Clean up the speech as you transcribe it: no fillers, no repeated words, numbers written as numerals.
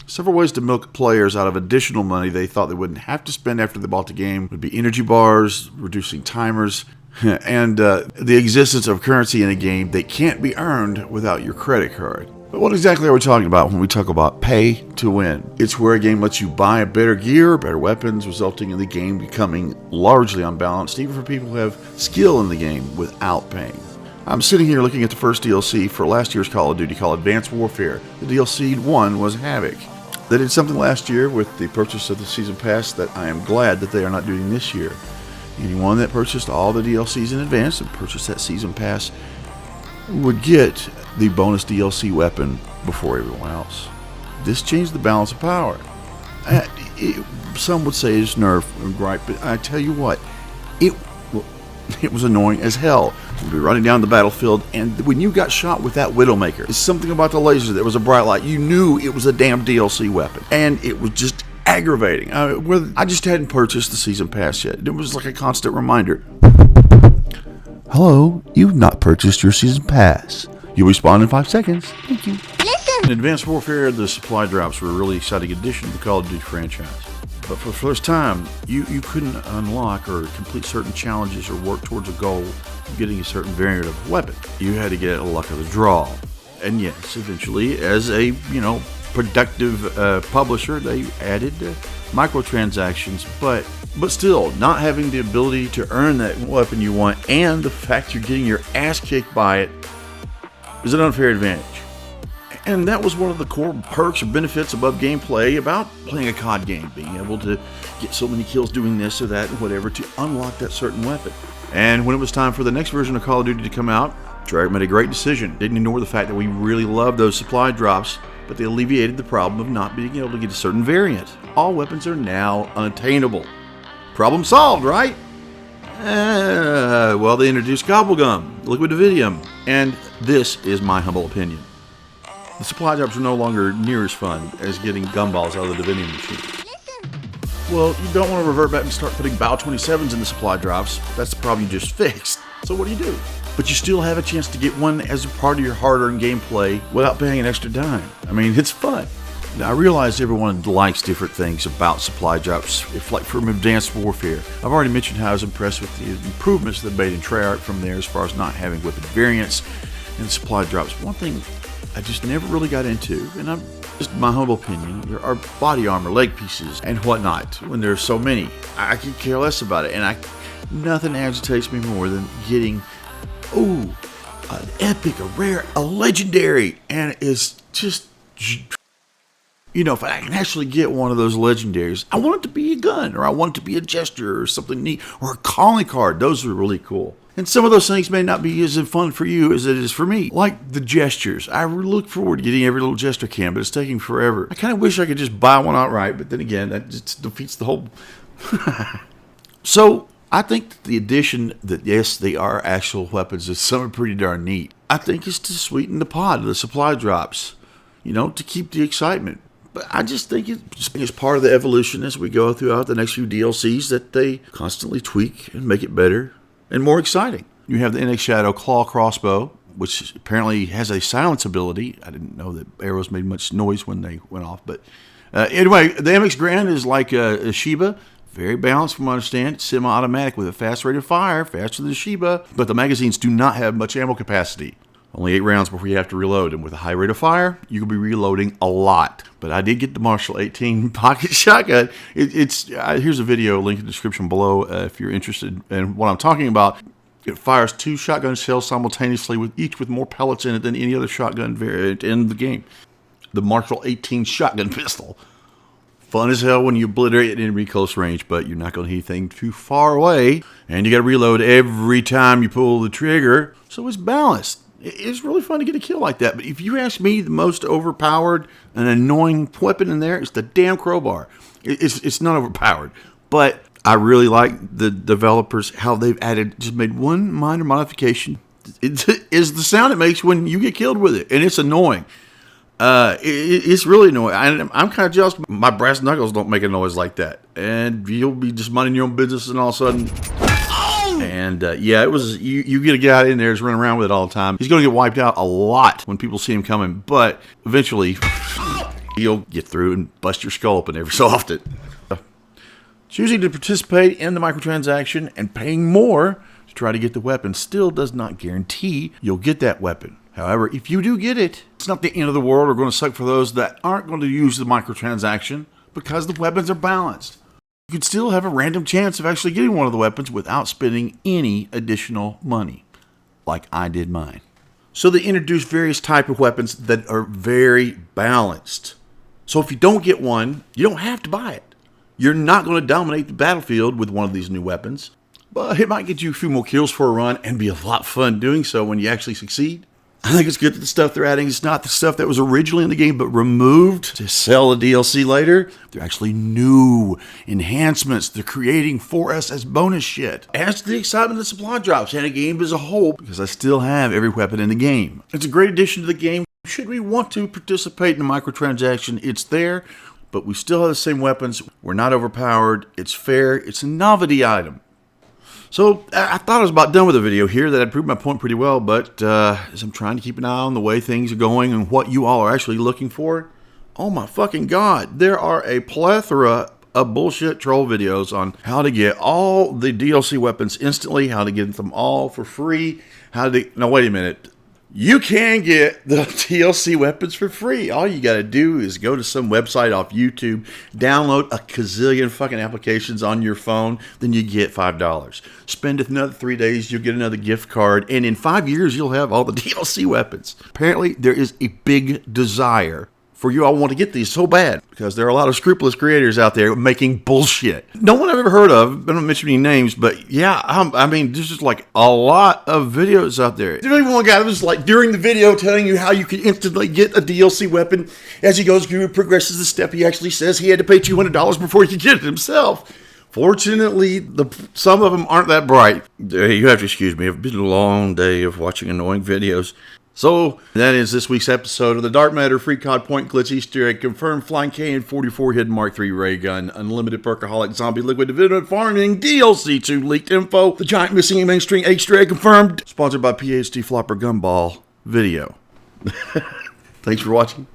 Several ways to milk players out of additional money they thought they wouldn't have to spend after they bought the game would be energy bars, reducing timers, and the existence of currency in a game that can't be earned without your credit card. But what exactly are we talking about when we talk about pay to win? It's where a game lets you buy better gear, better weapons, resulting in the game becoming largely unbalanced, even for people who have skill in the game without paying. I'm sitting here looking at the first DLC for last year's Call of Duty called Advanced Warfare. The DLC 1 was Havoc. They did something last year with the purchase of the Season Pass that I am glad that they are not doing this year. Anyone that purchased all the DLCs in advance and purchased that Season Pass would get the bonus DLC weapon before everyone else. This changed the balance of power. Some would say it's nerf and gripe, but I tell you what, it was annoying as hell. You'd be running down the battlefield, and when you got shot with that Widowmaker, it's something about the laser that was a bright light. You knew it was a damn DLC weapon, and it was just aggravating. I just hadn't purchased the Season Pass yet. It was like a constant reminder. Hello, you've not purchased your Season Pass. You'll respawn in 5 seconds. Thank you. Listen. In Advanced Warfare, the supply drops were a really exciting addition to the Call of Duty franchise. But for the first time, you couldn't unlock or complete certain challenges or work towards a goal of getting a certain variant of weapon. You had to get a luck of the draw. And yes, eventually, as a productive publisher, they added microtransactions, but still, not having the ability to earn that weapon you want and the fact you're getting your ass kicked by it is an unfair advantage. And that was one of the core perks or benefits above gameplay about playing a COD game, being able to get so many kills doing this or that and whatever to unlock that certain weapon. And when it was time for the next version of Call of Duty to come out, Treyarch made a great decision. Didn't ignore the fact that we really loved those supply drops, but they alleviated the problem of not being able to get a certain variant. All weapons are now unattainable. Problem solved, right? Well, they introduced Gobblegum, Liquid Nvidia, and this is my humble opinion. The supply drops are no longer near as fun as getting gumballs out of the vending machine. Well, you don't want to revert back and start putting BO27s in the supply drops. That's the problem you just fixed. So what do? But you still have a chance to get one as a part of your hard-earned gameplay without paying an extra dime. I mean, it's fun. Now, I realize everyone likes different things about supply drops, like from Advanced Warfare. I've already mentioned how I was impressed with the improvements that made in Treyarch from there as far as not having weapon variants and supply drops. One thing I just never really got into, and I'm just my humble opinion, there are body armor, leg pieces, and whatnot. When there's so many, I could care less about it, and nothing agitates me more than getting, an epic, a rare, a legendary, and it's just, if I can actually get one of those legendaries, I want it to be a gun, or I want it to be a gesture, or something neat, or a calling card. Those are really cool. And some of those things may not be as fun for you as it is for me. Like the gestures. I look forward to getting every little gesture can, but it's taking forever. I kind of wish I could just buy one outright, but then again, that just defeats the whole... So, I think that the addition that, yes, they are actual weapons, is something pretty darn neat. I think it's to sweeten the pot of the supply drops, to keep the excitement. But I just think it's part of the evolution as we go throughout the next few DLCs that they constantly tweak and make it better and more exciting. You have the NX Shadow Claw Crossbow, which apparently has a silence ability. I didn't know that arrows made much noise when they went off. But anyway, the MX Grand is like a Sheba. Very balanced from what I understand. Semi-automatic with a fast rate of fire, faster than Sheba. But the magazines do not have much ammo capacity. Only 8 rounds before you have to reload. And with a high rate of fire, you can be reloading a lot. But I did get the Marshal 18 pocket shotgun. Here's a video, link in the description below if you're interested in what I'm talking about. It fires 2 shotgun shells simultaneously, each with more pellets in it than any other shotgun variant in the game. The Marshal 18 shotgun pistol. Fun as hell when you obliterate it in close range, but you're not going to hit anything too far away. And you got to reload every time you pull the trigger. So it's balanced. It's really fun to get a kill like that. But if you ask me, the most overpowered and annoying weapon in there is the damn crowbar. It's not overpowered. But I really like the developers, how they've made one minor modification. It is the sound it makes when you get killed with it. And it's annoying. It's really annoying. I'm kind of jealous. My brass knuckles don't make a noise like that. And you'll be just minding your own business and all of a sudden... And it was you get a guy in there who's running around with it all the time. He's going to get wiped out a lot when people see him coming, but eventually you'll get through and bust your skull open every so often. Choosing to participate in the microtransaction and paying more to try to get the weapon still does not guarantee you'll get that weapon. However, if you do get it, it's not the end of the world or going to suck for those that aren't going to use the microtransaction because the weapons are balanced. You could still have a random chance of actually getting one of the weapons without spending any additional money, like I did mine. So they introduced various type of weapons that are very balanced. So if you don't get one, you don't have to buy it. You're not going to dominate the battlefield with one of these new weapons, but it might get you a few more kills for a run and be a lot of fun doing so when you actually succeed. I think it's good that the stuff they're adding is not the stuff that was originally in the game but removed to sell a DLC later. They're actually new enhancements they're creating for us as bonus shit. Adds to the excitement of the supply drops and the game as a whole because I still have every weapon in the game. It's a great addition to the game. Should we want to participate in the microtransaction, it's there, but we still have the same weapons. We're not overpowered. It's fair. It's a novelty item. So I thought I was about done with the video here, that I'd proved my point pretty well, but as I'm trying to keep an eye on the way things are going and what you all are actually looking for, oh my fucking God, there are a plethora of bullshit troll videos on how to get all the DLC weapons instantly, how to get them all for free, no, wait a minute. You can get the DLC weapons for free. All you got to do is go to some website off YouTube, download a gazillion fucking applications on your phone, then you get $5. Spend another 3 days, you'll get another gift card, and in 5 years, you'll have all the DLC weapons. Apparently, there is a big desire for you all want to get these so bad because there are a lot of scrupulous creators out there making bullshit. No one I've ever heard of, I don't mention any names, but yeah, I mean, there's just like a lot of videos out there. There's even one guy that was like during the video telling you how you could instantly get a DLC weapon. As he goes through and progresses the step, he actually says he had to pay $200 before he could get it himself. Fortunately, some of them aren't that bright. You have to excuse me. It's been a long day of watching annoying videos. So, that is this week's episode of the Dark Matter Free COD Point Glitch Easter Egg, confirmed Flying KN-44 Hidden Mark III Ray Gun, Unlimited Perkaholic Zombie Liquid Dividend Farming DLC 2 leaked info, the Giant Missing Mainstream Easter Egg confirmed, sponsored by PhD Flopper Gumball video. Thanks for watching.